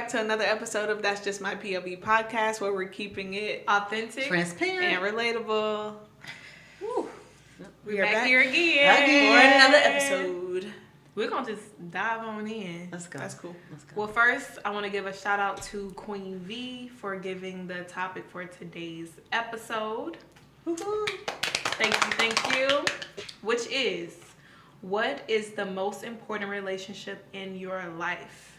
back to another episode of That's Just My P.O.V podcast, where we're keeping it authentic, transparent, and relatable. Woo. We are back here again for another episode. We're going to just dive on in. Let's go. That's cool. Let's go. Well, first, I want to give a shout out to Queen V for giving the topic for today's episode. Woo-hoo. Thank you. Which is, what is the most important relationship in your life?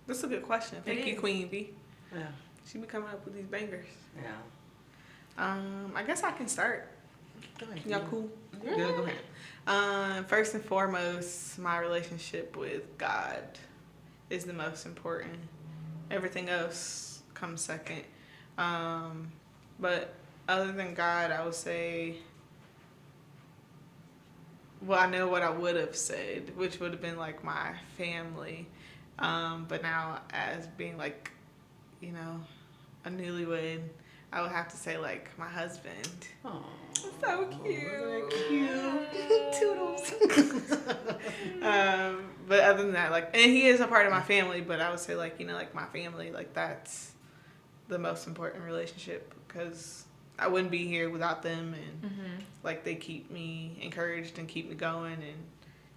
That's a good question. Thank you, Queen V. Yeah. She be coming up with these bangers. Yeah. I guess I can start. Go ahead. Y'all cool? Yeah, go ahead. First and foremost, my relationship with God is the most important. Everything else comes second. But other than God, I would say, well, I know what I would have said, which would have been like my family. But now, as being like, you know, a newlywed, I would have to say like my husband. Oh, so cute. Toodles. But other than that, like, and he is a part of my family, but I would say like, you know, like my family, like that's the most important relationship, because I wouldn't be here without them, and like they keep me encouraged and keep me going and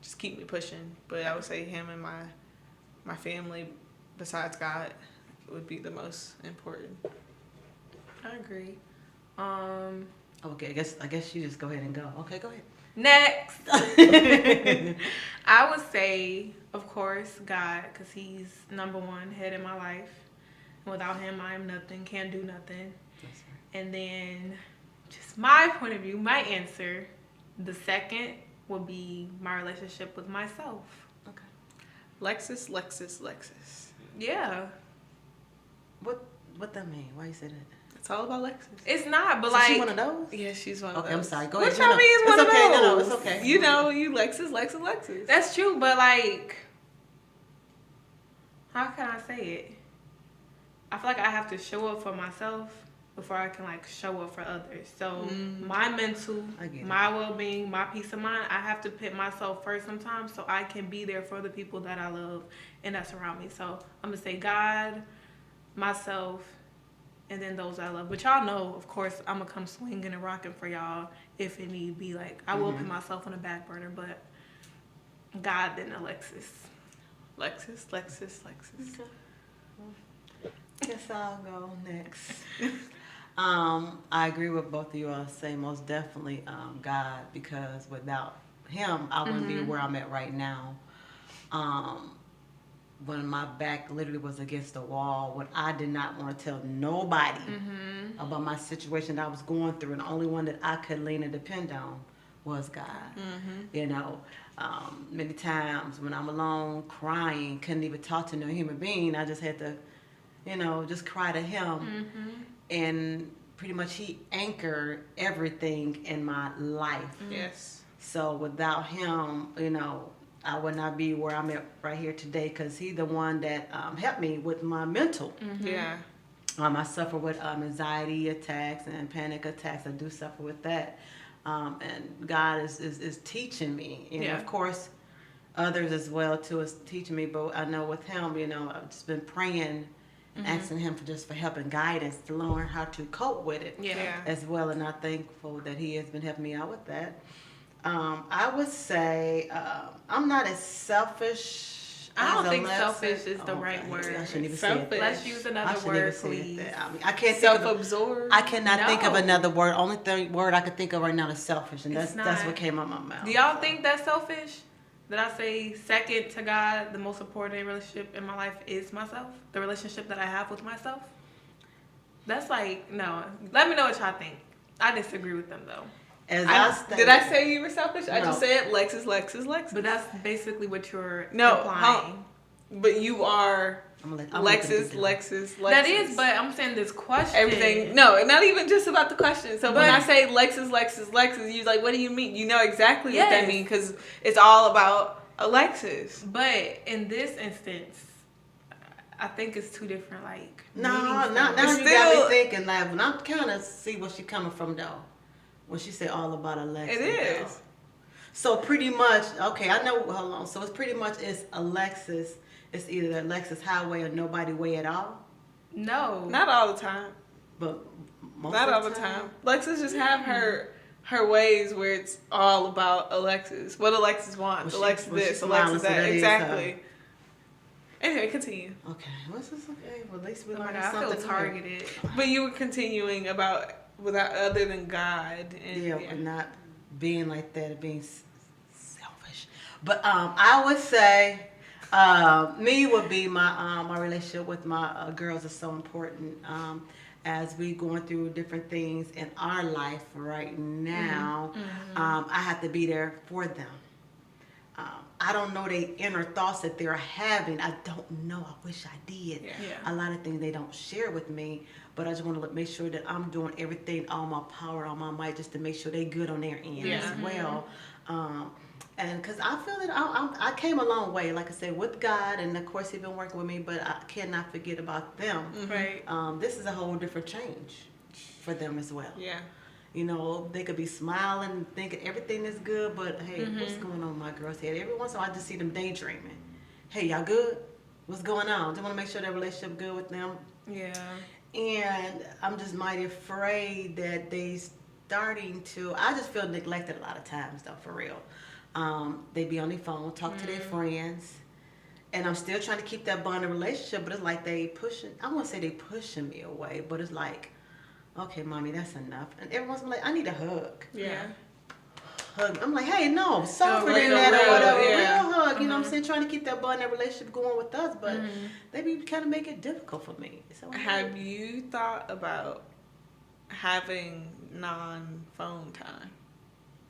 just keep me pushing. But I would say him and my family, besides God, would be the most important. I agree. Okay, I guess you just go ahead and go. Okay, go ahead. Next. I would say, of course, God, because he's number one, head in my life. And without him, I am nothing, can't do nothing. That's right. And then, just my point of view, my answer, the second would be my relationship with myself. Okay. Lexus. Yeah. What that mean? Why you say that? It's all about Lexus. It's not, but So like... she one of those? Yeah, she's one of Okay, those. I'm sorry. Go What ahead. y'all mean is one of okay. those? No, it's okay. You know, you Lexus. That's true, but like... How can I say it? I feel like I have to show up for myself before I can like show up for others. So my mental, my well-being, my peace of mind, I have to put myself first sometimes so I can be there for the people that I love and that's around me. So I'm gonna say God, myself, and then those I love. But y'all know, of course, I'm gonna come swinging and rocking for y'all if it need be. Like I will put myself on the back burner, but God, then Alexis. Lexus. Okay. Guess I'll go next. I agree with both of you. I'll say most definitely God, because without him, I wouldn't be where I'm at right now. When my back literally was against the wall, when I did not want to tell nobody about my situation that I was going through, and the only one that I could lean and depend on was God. You know, many times when I'm alone crying, couldn't even talk to no human being, I just had to, you know, just cry to him. And pretty much he anchored everything in my life. Yes. So without him, you know, I would not be where I'm at right here today, because he's the one that helped me with my mental. Yeah. I suffer with anxiety attacks and panic attacks. I do suffer with that. And God is teaching me. You know, of course, others as well too is teaching me. But I know with him, you know, I've just been praying and asking him for help and guidance to learn how to cope with it as well. And I'm thankful that he has been helping me out with that. I would say I'm not as selfish. I don't think selfish is the right word. I shouldn't even Selfish. say it. Let's use another word, please. I can't Self-absorbed. I cannot think of another word. Only word I could think of right now is selfish, and that's what came out of my mouth. Do y'all think that's selfish? That I say second to God, the most important relationship in my life is myself. The relationship that I have with myself. That's like, no. Let me know what y'all think. I disagree with them though. Did I say you were selfish? No. I just said Lexus. But that's basically what you're implying. But you are Lexus. That is, but I'm saying this question. Everything. No, not even just about the question. So when I say Lexus, you're like, what do you mean? You know exactly what that means, because it's all about Alexis. But in this instance, I think it's two different, like... Now you got me thinking, like, when I'm kind of see where she's coming from, though. When she said all about Alexis. It is. Though. So pretty much, okay, I know, hold on. So it's pretty much, it's Alexis it's either the Alexis highway or nobody way at all. No, not all the time. But most not of all the time. Alexis just have her ways where it's all about Alexis. What Alexis wants. Alexis this, Alexis that. Exactly. Anyway, continue. Okay. What's this? Okay. Well, at least we oh my learned God, something. I feel targeted. But you were continuing about without other than God. And, and not being like that, being selfish. But I would say me would be my relationship with my girls is so important. As we going through different things in our life right now, I have to be there for them. I don't know the inner thoughts that they're having. I don't know. I wish I did. Yeah. A lot of things they don't share with me, but I just want to make sure that I'm doing everything, all my power, all my might, just to make sure they good on their end as well. And because I feel that I came a long way, like I said, with God, and of course He's been working with me, but I cannot forget about them. Right. This is a whole different change for them as well. Yeah. You know, they could be smiling, thinking everything is good, but hey, what's going on in my girl's head? Every once in a while, I just see them daydreaming. Hey, y'all good? What's going on? Just want to make sure that relationship good with them. Yeah. And I'm just mighty afraid that they starting to. I just feel neglected a lot of times, though, for real. They be on their phone, talk to their friends, and I'm still trying to keep that bond of relationship, but it's like they pushing. I won't say they pushing me away, but it's like, okay, mommy, that's enough. And everyone's like, I need a hug. Yeah. Hug. I'm like, hey, no, softer like than a that real, or whatever. yeah. Real hug. You know what I'm saying? Trying to keep that bond, that relationship going with us, but they be kind of make it difficult for me. So have you thought about having non-phone time?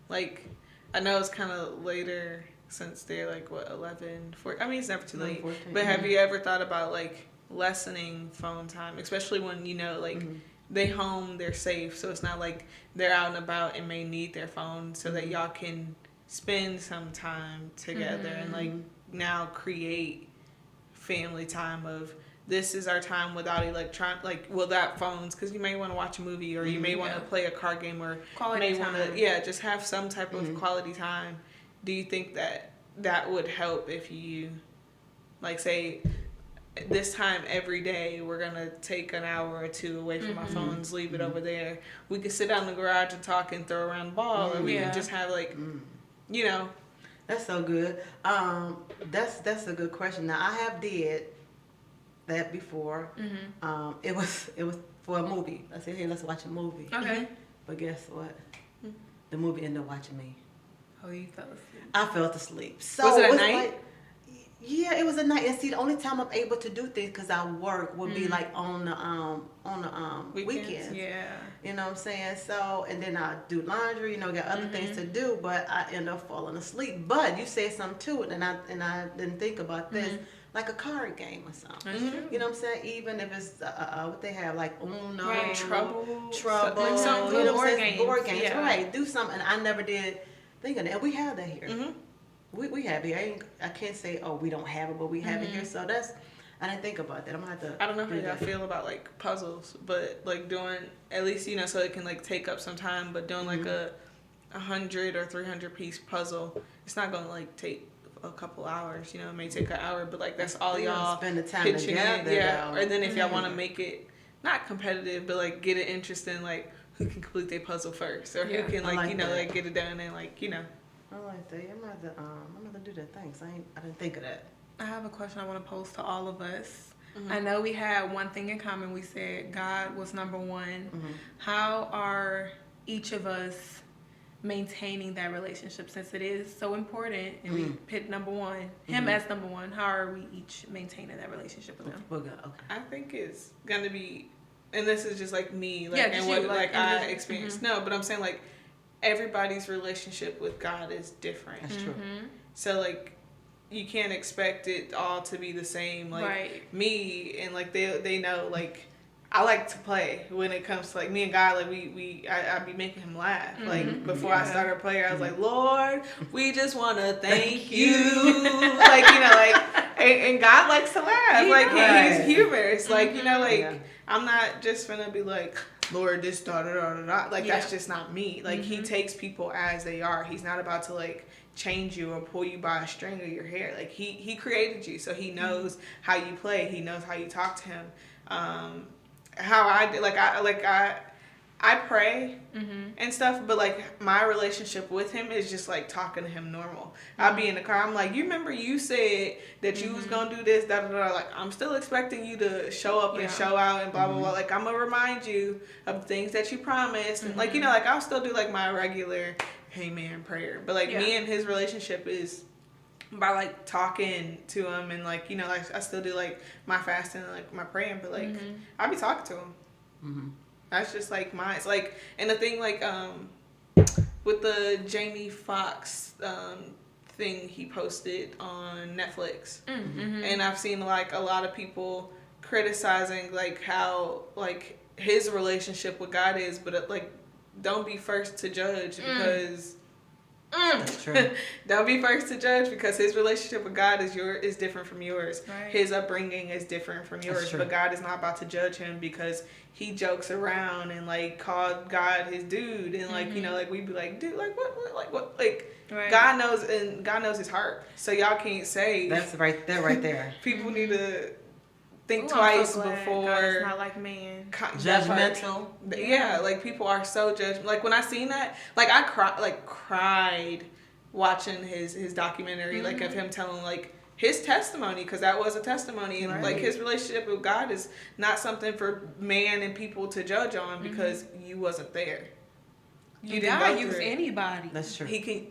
Like, I know it's kind of later since they're like, what, 11, 14? I mean, it's never too late. 14, but have you ever thought about, like, lessening phone time? Especially when, you know, like, they home, they're safe. So it's not like they're out and about and may need their phone so that y'all can spend some time together and, like, now create family time of this is our time without without phones, because you may want to watch a movie or you may want to play a card game or quality want to just have some type of quality time. Do you think that would help if you, like, say this time every day we're gonna take an hour or two away from our phones, leave it over there, we could sit out in the garage and talk and throw around the ball, or we can just have, like, you know. That's so good. That's a good question. Now I have did that before. It was for a movie. I said, hey, let's watch a movie. Okay. But guess what? The movie ended up watching me. Oh, you fell asleep. I fell asleep. So was it at night? Like, yeah, it was at night. And see, the only time I'm able to do things because I work would be like on the weekends. Yeah. You know what I'm saying? So, and then I do laundry. You know, got other things to do, but I end up falling asleep. But you said something to it, and I didn't think about this. Like a card game or something. You know what I'm saying? Even if it's what they have, like Uno, Right. Trouble, Like some you know what board I'm saying? games. Board games, Yeah. right? Do something. I never did think of that. And we have that here. We have it. I can't say, oh, we don't have it, but we have it here. So I didn't think about that. I'm gonna have to. I don't know how y'all feel about, like, puzzles, but, like, doing at least, you know, so it can, like, take up some time. But doing like a 100 or 300 piece puzzle, it's not gonna, like, take a couple hours. You know, it may take an hour, but, like, that's all y'all spend the time pitching together. in. Yeah, and then if y'all want to make it not competitive, but, like, get it interesting, like, who can complete their puzzle first, or who can, like you know, like, get it done and, like, you know. I like that. I'm gonna do that. Thanks. I didn't think of that. I have a question I want to pose to all of us. I know we had one thing in common. We said God was number one. How are each of us maintaining that relationship, since it is so important and we picked number one, him as number one? How are we each maintaining that relationship with him? Okay. I think it's gonna be, and this is just like me, like, Yeah, and just what you, like, I experienced. No, but I'm saying, like, everybody's relationship with God is different. That's true. So, like, you can't expect it all to be the same. Like, me and, like, they know, like, I like to play when it comes to, like, me and God. Like, I be making him laugh. Like, before I started playing, I was like, Lord, we just want to thank you. Like, you know, like, and God likes to laugh. Like, he's humorous. Like, you know, like, I'm not just gonna be like, Lord, this da da da da da. Like, that's just not me. Like, he takes people as they are. He's not about to, like, change you or pull you by a string of your hair. Like he created you, so he knows how you play. He knows how you talk to him. How I do, I pray and stuff, but like my relationship with him is just like talking to him normal. I'll be in the car. I'm like, you remember you said that you was gonna do this, da da da. Like I'm still expecting you to show up and show out and blah blah blah. Like I'm gonna remind you of things that you promised, and like like I'll still do like my regular hey man prayer. But like me and his relationship is by like talking to him and like like I still do like my fasting and like my praying, but like I be talking to him. That's just like mine. It's like, and the thing like with the Jamie Foxx thing he posted on Netflix, and I've seen like a lot of people criticizing like how like his relationship with God is, but like don't be first to judge because. That's true. Don't be first to judge because his relationship with God is different from yours. Right. His upbringing is different from yours. But God is not about to judge him because he jokes around and like called God his dude and like like we'd be like, dude, like what right. God knows, and God knows his heart. So y'all can't say that's right there. People need to think twice before. God is not like man. Judgmental. Yeah, like people are so judgmental. Like when I seen that, like I cried watching his documentary, like of him telling like his testimony, because that was a testimony, and like his relationship with God is not something for man and people to judge on because you wasn't there. You didn't use anybody. That's true. He can.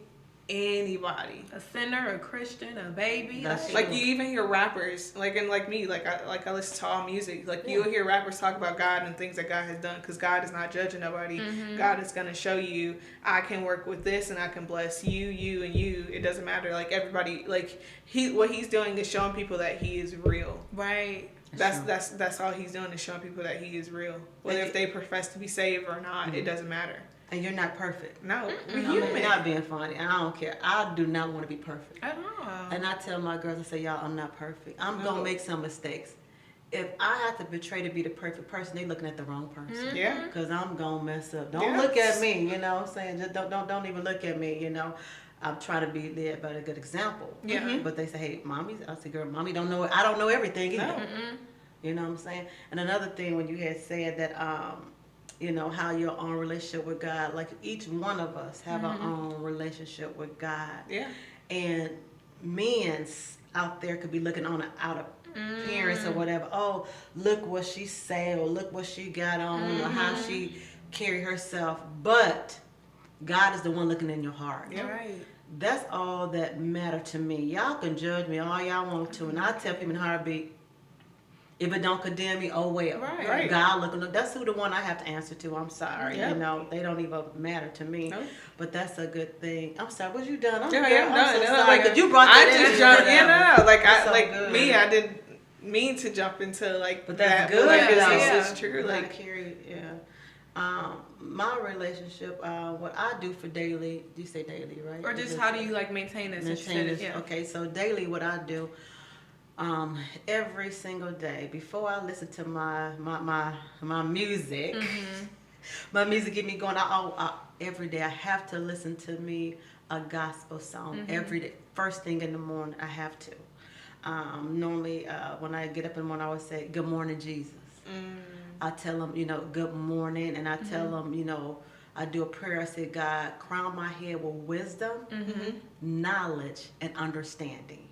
Anybody, a sinner, a Christian, a baby. That's like you even hear rappers like me like I listen to all music, like you'll hear rappers talk about God and things that God has done, because God is not judging nobody. God is gonna show you I can work with this and I can bless you and you. It doesn't matter, like everybody, like what he's doing is showing people that he is real. Right. That's all he's doing, is showing people that he is real, whether if they profess to be saved or not. It doesn't matter. And you're not perfect. No, we're human. I'm not being funny. I don't care. I do not want to be perfect. At all. And I tell my girls, I say, y'all, I'm not perfect. I'm going to make some mistakes. If I have to betray to be the perfect person, they looking at the wrong person. Yeah. Because I'm going to mess up. Don't look at me, you know what I'm saying? Just don't even look at me, you know. I'm trying to be led by a good example. Yeah. But they say, hey, mommy, I say, girl, mommy don't know, I don't know everything either. No. You know what I'm saying? And another thing, when you had said that, how your own relationship with God, like each one of us have our own relationship with God. Yeah. And men out there could be looking on out appearance or whatever. Oh, look what she say, or look what she got on, or how she carry herself. But God is the one looking in your heart. Yeah. Right. That's all that matter to me. Y'all can judge me all y'all want to, and I tell people in a heartbeat, if it don't condemn me, oh well. Right. God looking. That's who the one I have to answer to. I'm sorry. Yeah. You know, they don't even matter to me. Nope. But that's a good thing. I'm sorry. Was you done? I'm I'm so done. sorry. Like, you brought that I in. just jumped. No. Like That's I so like good. me. I didn't mean to jump into like But that's that. good. But, like, Yeah. this is true. Like carry. Yeah. My relationship. What I do for daily. You say daily, right? Or just how do you like maintain this? Maintain this. Yeah. Okay. So daily, what I do. Every single day before I listen to my music, my music get me going. Every day I have to listen to me a gospel song every day. First thing in the morning, I have to. Normally, when I get up in the morning, I always say, "Good morning, Jesus." I tell them, good morning, and I tell them, I do a prayer. I say, God, crown my head with wisdom, knowledge, and understanding.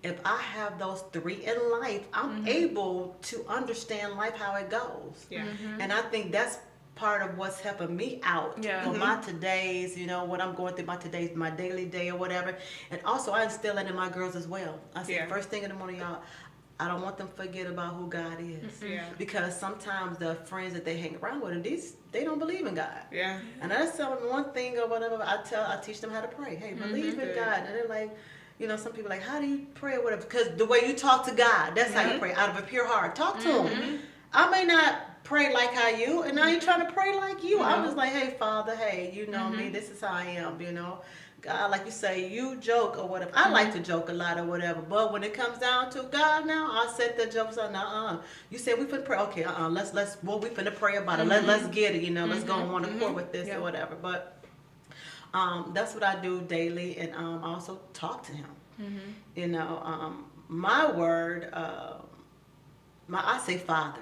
If I have those three in life, I'm able to understand life, how it goes. yeah. And I think that's part of what's helping me out for my today's, what I'm going through, my daily day or whatever. And also I instill it in my girls as well. I say, first thing in the morning, y'all, I don't want them to forget about who God is. Yeah. Because sometimes the friends that they hang around with, they don't believe in God. Yeah. And that's one thing or whatever, I teach them how to pray. Hey, believe in God. And they're like, some people are like, how do you pray or whatever? Because the way you talk to God, that's how you pray, out of a pure heart. Talk to Him. I may not pray like how you, and I ain't trying to pray like you. I'm just like, hey, Father, hey, you know me, this is how I am, God, like you say, you joke or whatever. I like to joke a lot or whatever, but when it comes down to God now, I set the jokes on. You said we finna pray. Okay, we finna pray about it. Let's get it, let's go on one accord with this or whatever. But That's what I do daily, and I also talk to him. You know, my word, I say Father,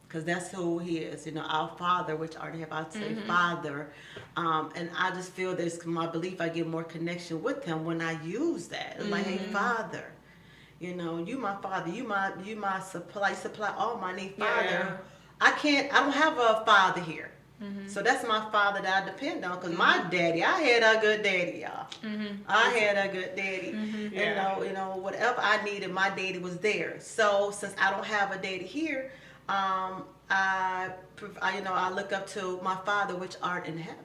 because that's who he is. You know, our Father, which art in heaven, I say Father, and I just feel there's my belief. I get more connection with him when I use that. It's like, hey, Father. You know, you my Father, you my supply all my need, Father. I don't have a father here. So that's my father that I depend on, because my daddy, I had a good daddy, y'all. I had a good daddy. You know, whatever I needed, my daddy was there. So since I don't have a daddy here, I look up to my Father which art in heaven.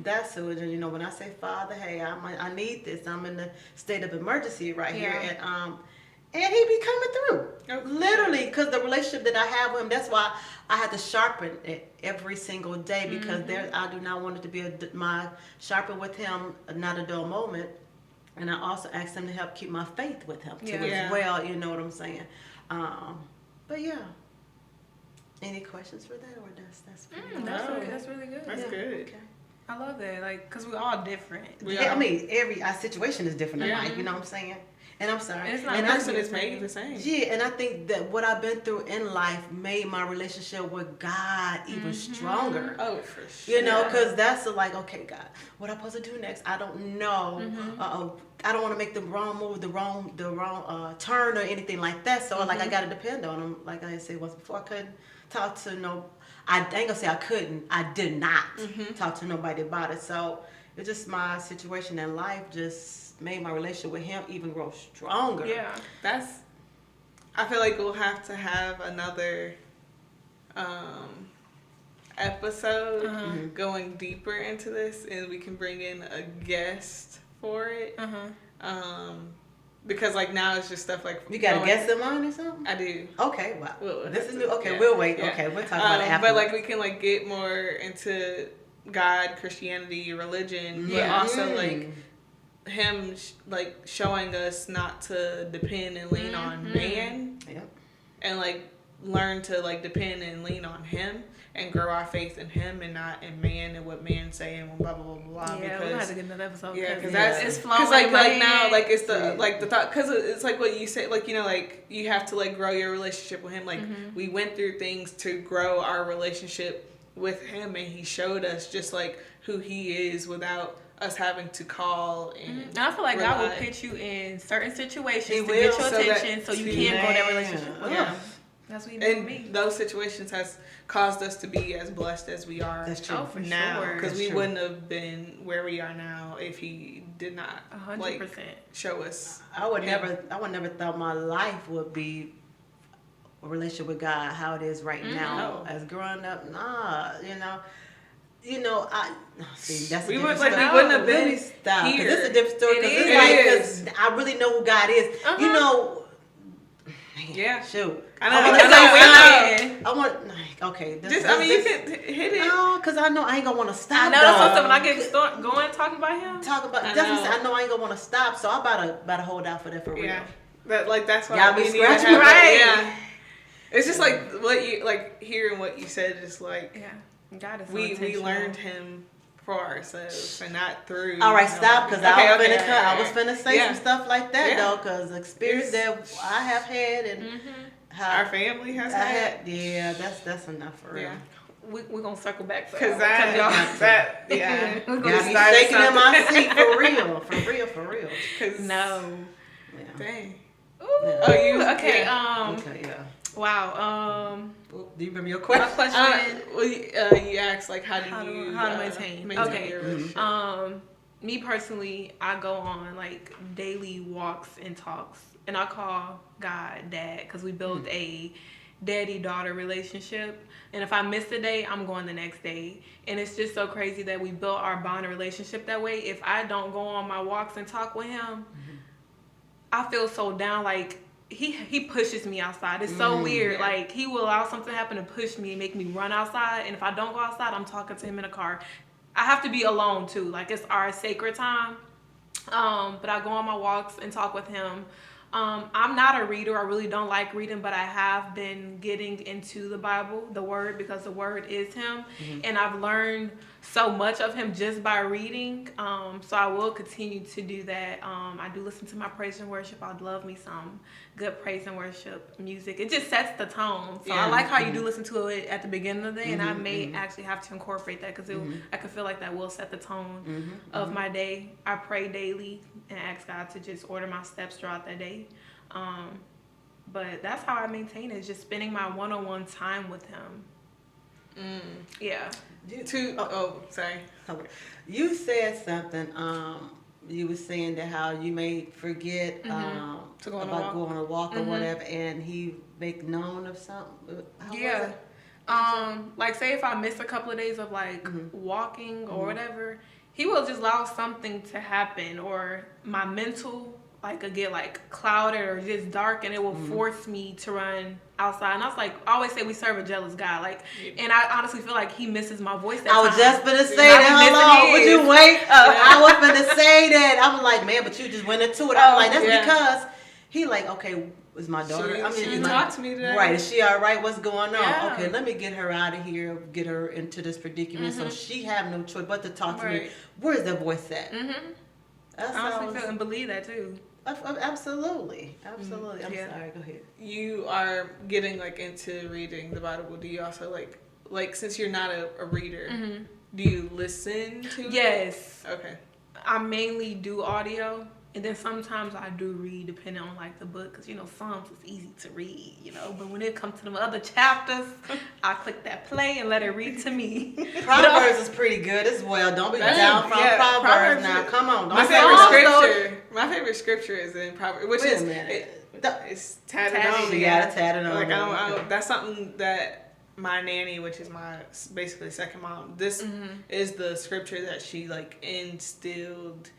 That's who. You know, when I say Father, hey, I need this. I'm in the state of emergency right here, and he be coming through. Literally, because the relationship that I have with him, that's why I had to sharpen it every single day, because I do not want it to be my sharpen with him, not a dull moment. And I also asked him to help keep my faith with him too as well. You know what I'm saying? But yeah. Any questions for that, or that's pretty that's really good. That's good. Okay. I love that, like, because we're all different. I mean, every situation is different in life. You know what I'm saying? And I'm sorry. It's not and person is made the same. Yeah, and I think that what I've been through in life made my relationship with God even stronger. Oh, for sure. You know, because that's like, okay, God, what am I supposed to do next? I don't know. I don't want to make the wrong move, the wrong turn or anything like that. So like, I got to depend on him. Like I said once before, I couldn't talk to I ain't gonna say I couldn't. I did not talk to nobody about it. So it's just my situation in life just made my relationship with him even grow stronger. Yeah, I feel like we'll have to have another episode going deeper into this, and we can bring in a guest for it. Because like now it's just stuff like you got a guest in mind or something. I do. Okay, well, this is new. Okay, we'll wait. Yeah. Okay, we'll talk about it after. But like we can like get more into God, Christianity, religion, but also like him like showing us not to depend and lean on man, and like learn to like depend and lean on him and grow our faith in him and not in man and what man say and blah blah blah blah. Yeah, we're gonna have to get another episode. Because that's it's flowing. Because like now, like it's the like the thought. Because it's like what you say. Like, you know, like you have to like grow your relationship with him. Like we went through things to grow our relationship with him, and he showed us just like who he is without us having to call and I feel like God will put you in certain situations to get your attention so you can grow that relationship with him. That's what he did with me. Those situations has caused us to be as blessed as we are. That's true. Oh, for now, sure. because we wouldn't have been where we are now if he did not 100%. like show us. I would never thought my life would be a relationship with God how it is right now. As growing up, I see. That's we a would different story. we wouldn't have been really stop. here. It's a different story. Because I really know who God is. You know. Yeah. Shoot. I know. I want. Okay. You can hit it. No, because I know I ain't gonna want to stop. I know that's what when I get going talking about him. I know I ain't gonna want to stop, so I better hold out for that for real. Yeah. That's why y'all be scratching right. Yeah. It's just like what you like hearing what you said. Just like God is so we learned him for ourselves and not through. All right, stop, because I was finna say some stuff like that though, because the experience that I have had and how our family has had. Yeah, that's enough for real. Yeah. We're gonna circle back because we're gonna be shaking in my seat for real. Cause no, dang. Ooh. Oh, you okay? Okay, yeah. Wow. Do you remember your question? My question. You asked like how to maintain your relationship. Me personally, I go on like daily walks and talks, and I call God Dad because we built a daddy-daughter relationship. And if I miss a day, I'm going the next day. And it's just so crazy that we built our bond and relationship that way. If I don't go on my walks and talk with him, I feel so down. Like he pushes me outside. It's so weird. Yeah. Like he will allow something to happen to push me and make me run outside. And if I don't go outside, I'm talking to him in a car. I have to be alone too. Like it's our sacred time. But I go on my walks and talk with him. I'm not a reader. I really don't like reading, but I have been getting into the Bible, the Word, because the Word is Him. And I've learned so much of him just by reading. So I will continue to do that. I do listen to my praise and worship. I love me some good praise and worship music. It just sets the tone. So I like how you do listen to it at the beginning of the day, and I may actually have to incorporate that because I can feel like that will set the tone of my day. I pray daily and ask God to just order my steps throughout the day. But that's how I maintain it, just spending my one-on-one time with him. Yeah. Sorry. You said something. You were saying that how you may forget to go about going on a walk or whatever, and he make known of something. Like say if I miss a couple of days of like walking or whatever, he will just allow something to happen, or my mental like could get like clouded or just dark, and it will force me to run outside. And I was like, I always say we serve a jealous God, like, and I honestly feel like he misses my voice. I was just gonna say that. Hold on, would you wait? I was gonna say that. I was like, man, but you just went into it. I'm like, that's because he like, okay, was my daughter? She talked to me today. Right? Is she all right? What's going on? Yeah. Okay, let me get her out of here. Get her into this predicament, so she have no choice but to talk to me. Where's that voice at? I honestly feel and believe that too. Absolutely. I'm sorry. Go ahead. You are getting like into reading the Bible. Do you also like since you're not a reader, do you listen to it? Yes. Okay. I mainly do audio, and then sometimes I do read depending on like the book, because Psalms is easy to read, but when it comes to them other chapters, I click that play and let it read to me. Proverbs is pretty good as well. Don't be down from Proverbs now. Come on. My favorite scripture is in Proverbs, which it's tatted on. You got to tat it on. Like I don't, that's something that my nanny, which is my basically second mom, this is the scripture that she like instilled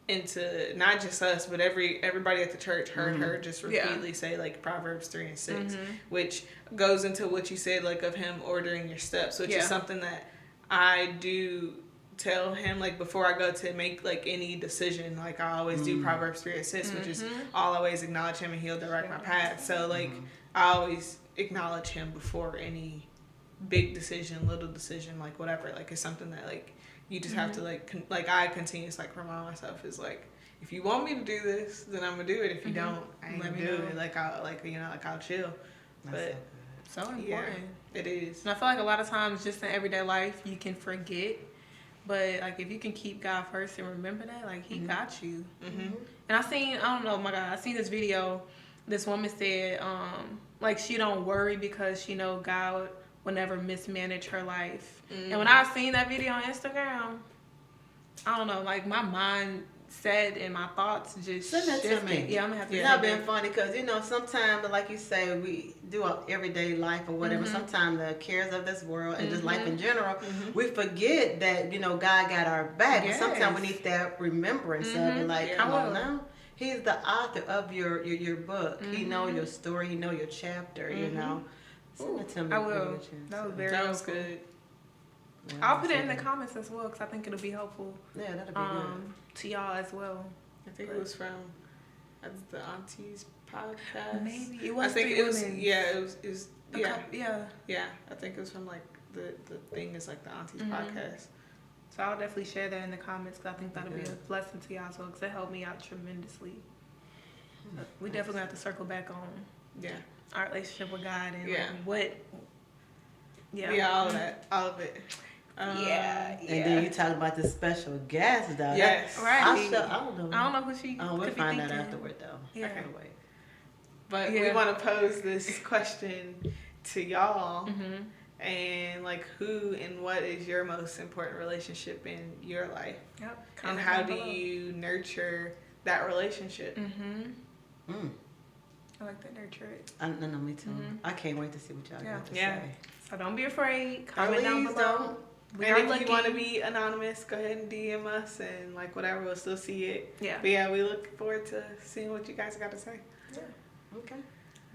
into not just us, but everybody at the church heard her just repeatedly say like Proverbs 3 and 6, which goes into what you said like of him ordering your steps, which is something that I do tell him like before I go to make like any decision. Like I always do Proverbs 3 and 6, which is I'll always acknowledge him and he'll direct my path. So like I always acknowledge him before any big decision, little decision, like whatever. Like it's something that like you just have to like I continuously like remind myself is like, if you want me to do this, then I'm gonna do it. If you don't, I ain't gonna do it. Like I'll chill. But so important. It is. And I feel like a lot of times just in everyday life you can forget, but like if you can keep God first and remember that, like he got you. And I seen this video. This woman said like she don't worry because she know God will never mismanage her life. And when I seen that video on Instagram, I don't know, like my mind said and my thoughts just shifted. To me. Yeah, I'm gonna have to. It's not been funny because sometimes, like you say, we do our everyday life or whatever. Sometimes the cares of this world and just life in general, we forget that God got our back. Yes. But sometimes we need that remembrance of it. Like, come on now. He's the author of your book. He know your story. He know your chapter. Send it to me. I will. That was good. Yeah, I'll put it in the comments as well because I think it'll be helpful. Yeah, that'll be good to y'all as well. I think it was from the Aunties podcast. Maybe it was. I think it was. Yeah, it was. Yeah. I think it was from like the thing is like the Aunties podcast. So I'll definitely share that in the comments because I think that'll be a blessing to y'all as well because it helped me out tremendously. We definitely have to circle back on our relationship with God and like what. All of it. And then you talk about the special guest, though. Yes, right. I don't know who she. We'll find out afterward, though. Yeah. I can't wait. But we want to pose this question to y'all, and like, who and what is your most important relationship in your life? Yep. And how do you nurture that relationship? I like to nurture it. No, me too. I can't wait to see what y'all got to say. So don't be afraid. Comment down below. And if you want to be anonymous, go ahead and DM us and like whatever, we'll still see it. Yeah. But we look forward to seeing what you guys got to say. Yeah. Okay.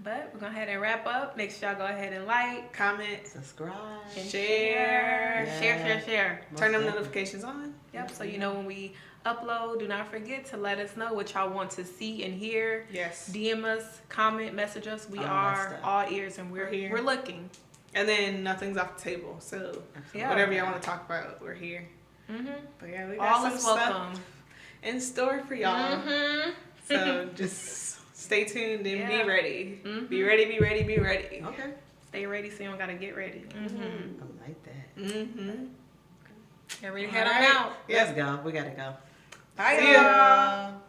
But we're going to go ahead and wrap up. Make sure y'all go ahead and like, comment, subscribe, and share. Yeah. Share. Turn them notifications on. Yep. So you know when we upload, do not forget to let us know what y'all want to see and hear. Yes. DM us, comment, message us. We are all ears and we're looking. And then nothing's off the table. So whatever y'all want to talk about, we're here. But yeah, we got some stuff in store for y'all. So just stay tuned and be ready. Be ready, be ready, be ready. Okay. Stay ready so you don't gotta get ready. I like that. Get ready to head on out. Let's go. We gotta go. Bye, y'all.